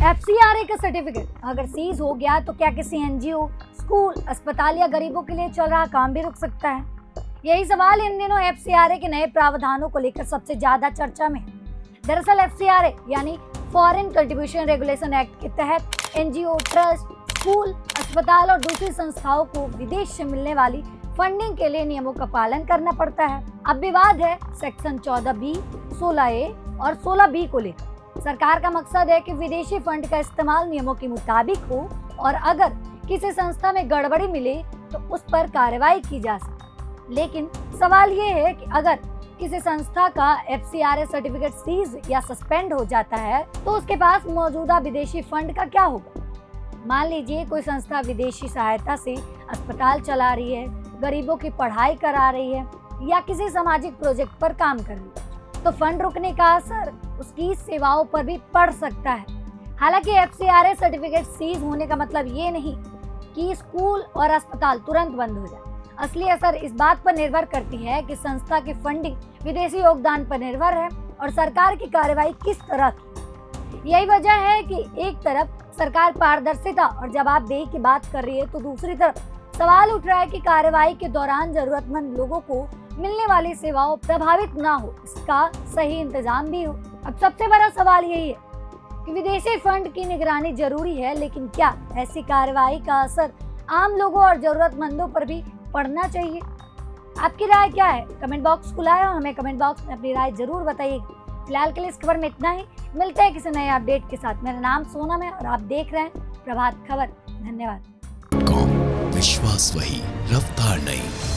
FCRA का certificate अगर seize हो गया तो क्या किसी एनजीओ, स्कूल, अस्पताल या गरीबों के लिए चल रहा काम भी रुक सकता है? यही सवाल इन दिनों एफसीआरए के नए प्रावधानों को लेकर सबसे ज्यादा चर्चा में है। दरअसल एफसीआरए यानी फॉरेन कंट्रीब्यूशन रेगुलेशन एक्ट के तहत एनजीओ, ट्रस्ट, स्कूल, अस्पताल और दूसरी संस्थाओं को विदेश से मिलने वाली फंडिंग के लिए नियमों का पालन करना पड़ता है। अब विवाद है सेक्शन 14B, 16A और 16B को लेकर। सरकार का मकसद है कि विदेशी फंड का इस्तेमाल नियमों के मुताबिक हो और अगर किसी संस्था में गड़बड़ी मिले तो उस पर कार्रवाई की जा सके। लेकिन सवाल ये है कि अगर किसी संस्था का एफसीआरए सर्टिफिकेट सीज या सस्पेंड हो जाता है तो उसके पास मौजूदा विदेशी फंड का क्या होगा? मान लीजिए कोई संस्था विदेशी सहायता से अस्पताल चला रही है, गरीबों की पढ़ाई करा रही है या किसी सामाजिक प्रोजेक्ट पर काम कर रही है, तो फंड रुकने का असर उसकी सेवाओं पर भी पड़ सकता है। हालांकि एफसीआरए सर्टिफिकेट सीज होने का मतलब ये नहीं कि स्कूल और अस्पताल तुरंत बंद हो जाए। असली असर इस बात पर निर्भर करती है कि संस्था की फंडिंग विदेशी योगदान पर निर्भर है और सरकार की कार्रवाई किस तरह की। यही वजह है कि एक तरफ सरकार पारदर्शिता और जवाबदेही की बात कर रही है तो दूसरी तरफ सवाल उठ रहा है कि कार्रवाई के दौरान जरूरतमंद लोगों को मिलने वाली सेवाओं प्रभावित ना हो, इसका सही इंतजाम भी हो। अब सबसे बड़ा सवाल यही है कि विदेशी फंड की निगरानी जरूरी है, लेकिन क्या ऐसी कार्रवाई का असर आम लोगों और जरूरतमंदों पर भी पड़ना चाहिए? आपकी राय क्या है? कमेंट बॉक्स खुला है और हमें कमेंट बॉक्स में अपनी राय जरूर बताइएगा। फिलहाल के लिए इस खबर में इतना ही। मिलते हैं किसी नए अपडेट के साथ। मेरा नाम सोनम है और आप देख रहे हैं प्रभात खबर। धन्यवाद। विश्वास वही, रफ्तार नहीं।